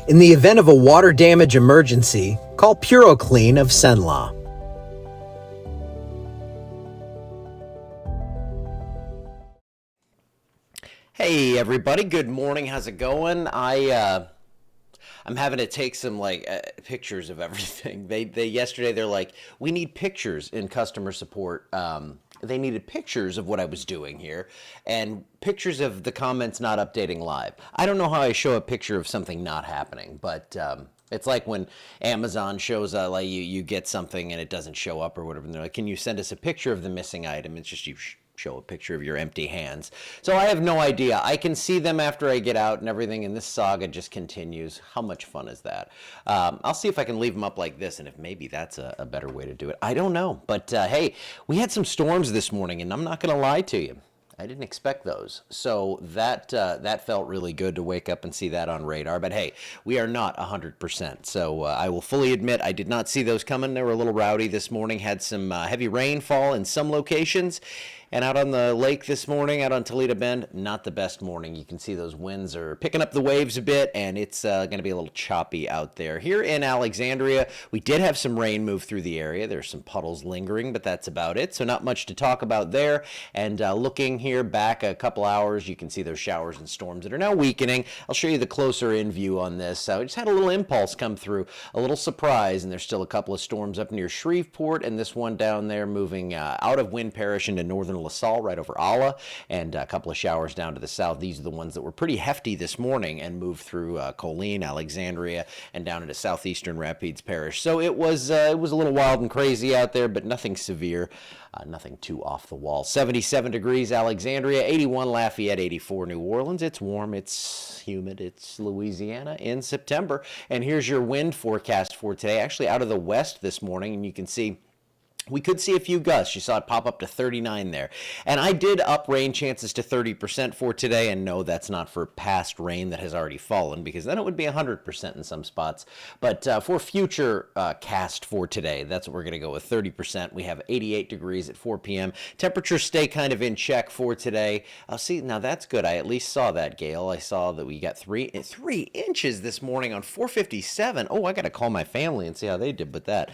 In the event of a water damage emergency, call PuroClean of Cenla. Hey everybody, good morning. How's it going? I'm having to take some pictures of everything. They yesterday they're like, we need pictures in customer support. They needed pictures of what I was doing here and pictures of the comments not updating live. I don't know how I show a picture of something not happening, but it's like when Amazon shows like you get something and it doesn't show up or whatever. And they're like, can you send us a picture of the missing item? It's just you show a picture of your empty hands. So I have no idea. I can see them after I get out and everything, and this saga just continues. How much fun is that? I'll see if I can leave them up like this, and if maybe that's a better way to do it. I don't know. But hey, we had some storms this morning, and I'm not going to lie to you. I didn't expect those. So that felt really good to wake up and see that on radar. But hey, we are not 100%. So I will fully admit I did not see those coming. They were a little rowdy this morning. Had some heavy rainfall in some locations. And out on the lake this morning, out on Toledo Bend, not the best morning. You can see those winds are picking up the waves a bit, and it's going to be a little choppy out there. Here in Alexandria, we did have some rain move through the area. There's some puddles lingering, but that's about it. So not much to talk about there. And looking here back a couple hours, you can see those showers and storms that are now weakening. I'll show you the closer in view on this. I just had a little impulse come through, a little surprise, and there's still a couple of storms up near Shreveport, and this one down there moving out of Wind Parish into northern LaSalle, right over Alla, and a couple of showers down to the south. These are the ones that were pretty hefty this morning and moved through Colleen, Alexandria, and down into southeastern Rapides Parish. So it was a little wild and crazy out there, but nothing severe, nothing too off the wall. 77 degrees Alexandria, 81 Lafayette, 84 New Orleans. It's warm, it's humid, it's Louisiana in September. And here's your wind forecast for today, actually out of the west this morning, and you can see we could see a few gusts. You saw it pop up to 39 there. And I did up rain chances to 30% for today. And no, that's not for past rain that has already fallen, because then it would be 100% in some spots. But for future cast for today, that's what we're going to go with, 30%. We have 88 degrees at 4 p.m. Temperatures stay kind of in check for today. See, now that's good. I at least saw that, Gail. I saw that we got 3 inches this morning on 457. Oh, I got to call my family and see how they did with that.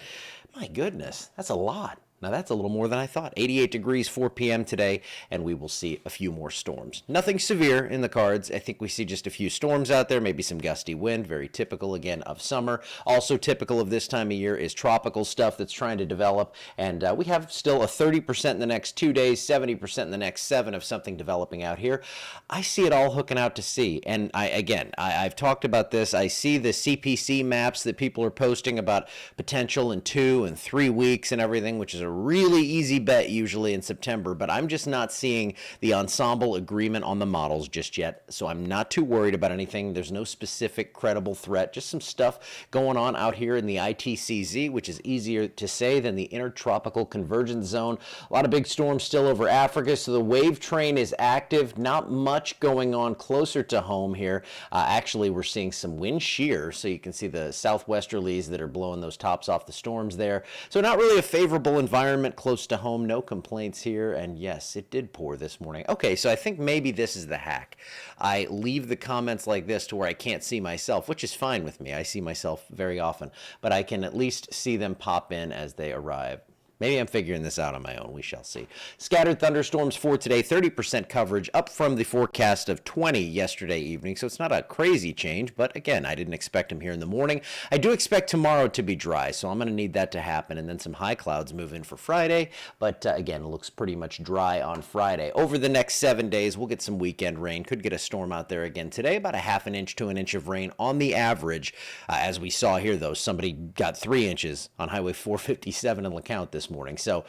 My goodness, that's a lot. Now that's a little more than I thought. 88 degrees, 4 p.m. today, and we will see a few more storms. Nothing severe in the cards. I think we see just a few storms out there, maybe some gusty wind, very typical, again, of summer. Also typical of this time of year is tropical stuff that's trying to develop, and we have still a 30% in the next 2 days, 70% in the next 7 of something developing out here. I see it all hooking out to sea, and I've talked about this. I see the CPC maps that people are posting about potential in 2 and 3 weeks and everything, which is a really easy bet usually in September, but I'm just not seeing the ensemble agreement on the models just yet, so I'm not too worried about anything. There's no specific credible threat, just some stuff going on out here in the ITCZ, which is easier to say than the Intertropical Convergence Zone. A lot of big storms still over Africa, so the wave train is active. Not much going on closer to home here. Actually, we're seeing some wind shear, so you can see the southwesterlies that are blowing those tops off the storms there. So not really a favorable environment close to home. No complaints here. And yes, it did pour this morning. Okay, so I think maybe this is the hack. I leave the comments like this to where I can't see myself, which is fine with me. I see myself very often, but I can at least see them pop in as they arrive. Maybe I'm figuring this out on my own. We shall see. Scattered thunderstorms for today, 30% coverage, up from the forecast of 20 yesterday evening. So it's not a crazy change, but again, I didn't expect them here in the morning. I do expect tomorrow to be dry, so I'm going to need that to happen. And then some high clouds move in for Friday. But again, it looks pretty much dry on Friday. Over the next 7 days, we'll get some weekend rain. Could get a storm out there again today, about a half an inch to an inch of rain on the average. As we saw here, though, somebody got 3 inches on Highway 457 in LeCount this morning. So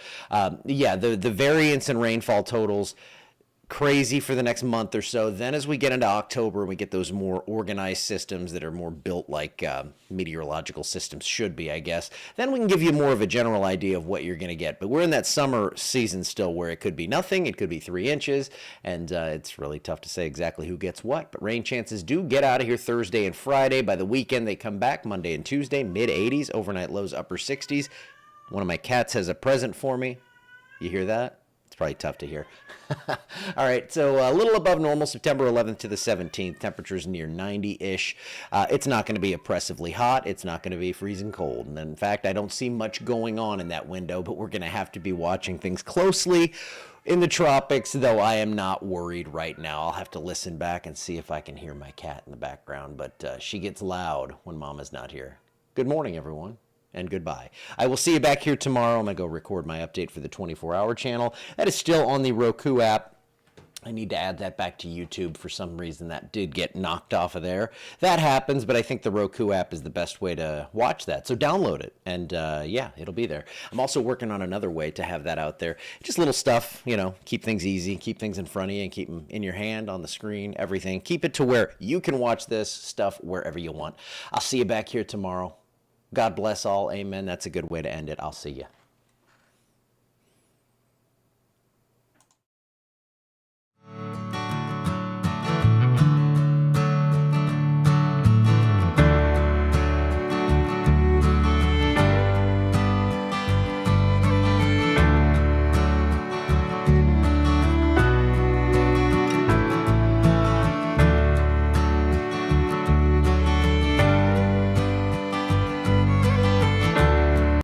yeah, the variance in rainfall totals, crazy for the next month or so. Then as we get into October, we get those more organized systems that are more built like meteorological systems should be, I guess. Then we can give you more of a general idea of what you're going to get. But we're in that summer season still where it could be nothing, it could be 3 inches, and it's really tough to say exactly who gets what. But rain chances do get out of here Thursday and Friday. By the weekend, they come back Monday and Tuesday, mid-80s, overnight lows upper 60s. One of my cats has a present for me. You hear that? probably tough to hear. All right, so a little above normal, September 11th to the 17th. Temperatures near 90-ish. It's not going to be oppressively hot. It's not going to be freezing cold. And in fact, I don't see much going on in that window, but we're going to have to be watching things closely in the tropics, though I am not worried right now. I'll have to listen back and see if I can hear my cat in the background, but she gets loud when Mama's not here. Good morning, everyone. And goodbye. I will see you back here tomorrow. I'm going to go record my update for the 24-hour channel. That is still on the Roku app. I need to add that back to YouTube. For some reason, that did get knocked off of there. That happens, but I think the Roku app is the best way to watch that. So download it, and yeah, it'll be there. I'm also working on another way to have that out there. Just little stuff, you know, keep things easy, keep things in front of you, and keep them in your hand, on the screen, everything. Keep it to where you can watch this stuff wherever you want. I'll see you back here tomorrow. God bless all. Amen. That's a good way to end it. I'll see you.